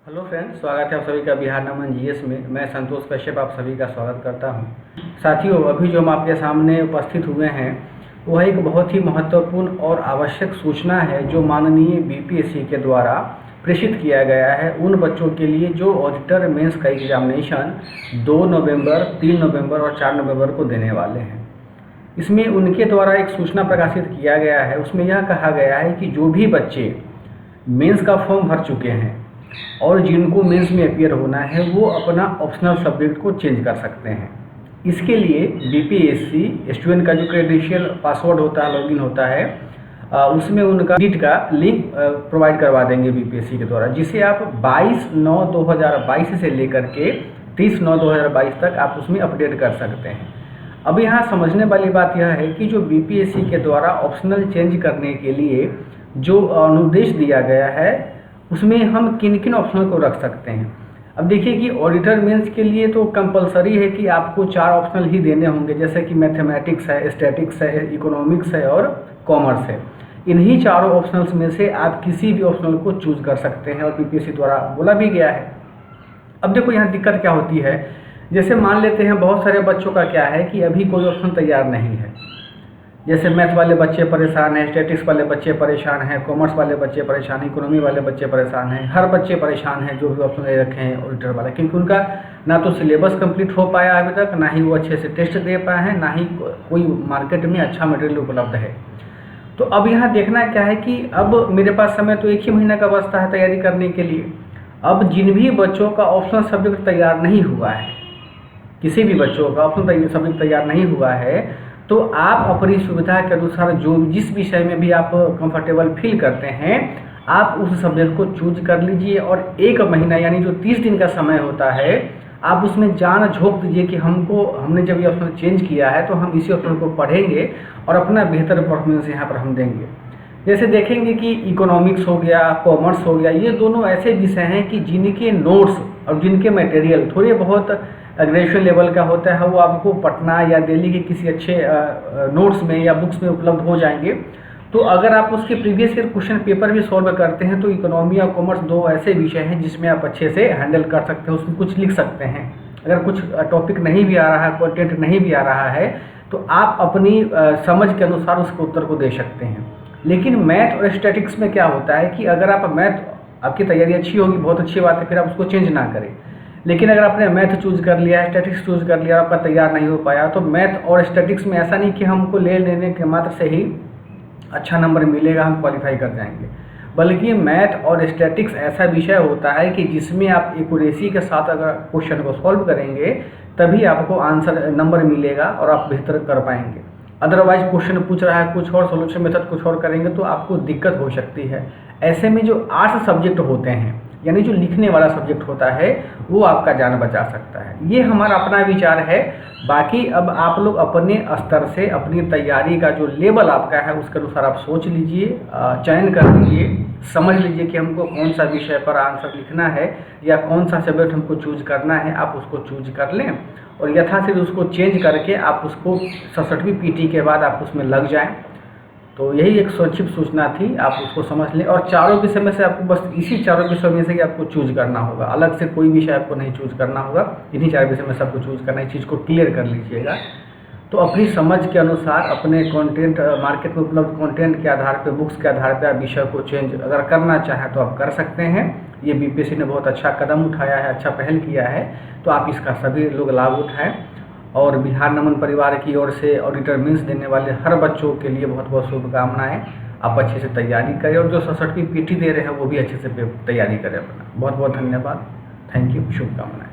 Hello friends, स्वागत है आप सभी का बिहार नमन जीएस में। मैं संतोष कश्यप आप सभी का स्वागत करता हूं। साथियों, अभी जो हम आपके सामने उपस्थित हुए हैं वह एक बहुत ही महत्वपूर्ण और आवश्यक सूचना है जो माननीय बीपीएससी के द्वारा प्रेषित किया गया है उन बच्चों के लिए जो ऑडिटर मेंस का एग्जामिनेशन 2 नवंबर, 3 नवंबर और 4 नवंबर को देने वाले हैं। इसमें उनके द्वारा एक सूचना प्रकाशित किया गया है। उसमें यह कहा गया है कि जो भी बच्चे मेंस का फॉर्म भर चुके हैं और जिनको मेंस में अपीयर होना है वो अपना ऑप्शनल सब्जेक्ट को चेंज कर सकते हैं। इसके लिए बीपीएससी स्टूडेंट का जो क्रेडेंशियल पासवर्ड होता है, लॉगिन होता है, उसमें उनका एडिट का लिंक प्रोवाइड करवा देंगे बीपीएससी के द्वारा, जिसे आप 22/9/2022 से लेकर के 30/9/2022 तक आप उसमें अपडेट कर सकते हैं। अब यहाँ समझने वाली बात यह है कि जो बीपीएससी के द्वारा ऑप्शनल चेंज करने के लिए जो अनुदेश दिया गया है उसमें हम किन किन ऑप्शनल को रख सकते हैं। अब देखिए कि ऑडिटर मेंस के लिए तो कंपलसरी है कि आपको 4 ऑप्शनल ही देने होंगे, जैसे कि मैथमेटिक्स है, स्टैटिक्स है, इकोनॉमिक्स है और कॉमर्स है। इन्हीं चारों ऑप्शनल्स में से आप किसी भी ऑप्शनल को चूज कर सकते हैं और बीपीएससी द्वारा बोला भी गया है। अब देखो यहाँ दिक्कत क्या होती है, जैसे मान लेते हैं बहुत सारे बच्चों का क्या है कि अभी कोई ऑप्शन तैयार नहीं है। जैसे मैथ वाले बच्चे परेशान हैं, स्टैटिक्स वाले बच्चे परेशान हैं, कॉमर्स वाले बच्चे परेशान हैं, इकोनॉमी वाले बच्चे परेशान हैं, हर बच्चे परेशान हैं जो भी ऑप्शन ले रखे हैं ऑडिटर वाले, क्योंकि उनका ना तो सिलेबस कंप्लीट हो पाया अभी तक, ना ही वो अच्छे से टेस्ट दे पाए हैं, ना ही कोई मार्केट में अच्छा मटेरियल उपलब्ध है। तो अब यहाँ देखना क्या है कि अब मेरे पास समय तो 1 ही महीना का बचता है तैयारी करने के लिए। अब जिन भी बच्चों का ऑप्शनल सब्जेक्ट तैयार नहीं हुआ है, किसी भी बच्चों का ऑप्शनल सब्जेक्ट तैयार नहीं हुआ है, तो आप अपनी सुविधा के अनुसार जो जिस विषय में भी आप कंफर्टेबल फील करते हैं आप उस सब्जेक्ट को चूज कर लीजिए और 1 महीना यानी जो 30 दिन का समय होता है आप उसमें जान झोंक दीजिए कि हमने जब ये ऑप्शन चेंज किया है तो हम इसी ऑप्शन को पढ़ेंगे और अपना बेहतर परफॉर्मेंस यहाँ पर हम देंगे। जैसे देखेंगे कि इकोनॉमिक्स हो गया, कॉमर्स हो गया, ये दोनों ऐसे विषय हैं कि जिनके नोट्स और जिनके मटेरियल थोड़े बहुत ग्रेजुएशन लेवल का होता है, वो आपको पटना या दिल्ली के किसी अच्छे नोट्स में या बुक्स में उपलब्ध हो जाएंगे। तो अगर आप उसके प्रीवियस ईयर क्वेश्चन पेपर भी सॉल्व करते हैं तो इकोनॉमी और कॉमर्स 2 ऐसे विषय हैं जिसमें आप अच्छे से हैंडल कर सकते हैं, उसमें कुछ लिख सकते हैं। अगर कुछ टॉपिक नहीं भी आ रहा है, कंटेंट नहीं भी आ रहा है, तो आप अपनी समझ के अनुसार उसके उत्तर को दे सकते हैं। लेकिन मैथ और स्टैटिक्स में क्या होता है कि अगर आप मैथ आपकी तैयारी अच्छी होगी, बहुत अच्छी बात है, फिर आप उसको चेंज ना करें। लेकिन अगर आपने मैथ चूज कर लिया है, स्टैटिक्स चूज कर लिया और आपका तैयार नहीं हो पाया, तो मैथ और स्टैटिक्स में ऐसा नहीं कि हमको ले लेने के मात्र से ही अच्छा नंबर मिलेगा, हम क्वालिफाई कर जाएंगे। बल्कि मैथ और स्टैटिक्स ऐसा विषय होता है कि जिसमें आप एक्यूरेसी के साथ अगर क्वेश्चन को सॉल्व करेंगे तभी आपको आंसर नंबर मिलेगा और आप बेहतर कर पाएंगे। अदरवाइज क्वेश्चन पूछ रहा है कुछ और, सोल्यूशन मेथड कुछ और करेंगे तो आपको दिक्कत हो सकती है। ऐसे में जो आर्ट्स सब्जेक्ट होते हैं यानी जो लिखने वाला सब्जेक्ट होता है वो आपका जान बचा सकता है। ये हमारा अपना विचार है। बाकी अब आप लोग अपने स्तर से अपनी तैयारी का जो लेवल आपका है उसके अनुसार आप सोच लीजिए, चयन कर लीजिए, समझ लीजिए कि हमको कौन सा विषय पर आंसर लिखना है या कौन सा सब्जेक्ट हमको चूज करना है। आप उसको चूज कर लें और यथाशीघ्र उसको चेंज करके आप उसको 67वीं पीटी के बाद आप उसमें लग जाएं। तो यही एक संक्षिप्त सूचना थी, आप उसको समझ लें। और चारों विषय में से आपको बस इसी चारों विषयों में से ही आपको चूज करना होगा, अलग से कोई विषय आपको नहीं चूज करना होगा। इन्हीं 4 विषय में सबको चूज करना है, इस चीज़ को क्लियर कर लीजिएगा। तो अपनी समझ के अनुसार अपने कंटेंट, मार्केट में उपलब्ध कंटेंट के आधार पर, बुक्स के आधार पर आप विषय को चेंज अगर करना चाहें तो आप कर सकते हैं। ये बीपीएससी ने बहुत अच्छा कदम उठाया है, अच्छा पहल किया है, तो आप इसका सभी लोग लाभ उठाएँ। और बिहार नमन परिवार की ओर से ऑडिटर मेंस देने वाले हर बच्चों के लिए बहुत बहुत शुभकामनाएं। आप अच्छे से तैयारी करें और जो 67वीं पीटी दे रहे हैं वो भी अच्छे से तैयारी करें अपना। बहुत बहुत धन्यवाद, थैंक यू, शुभकामनाएं।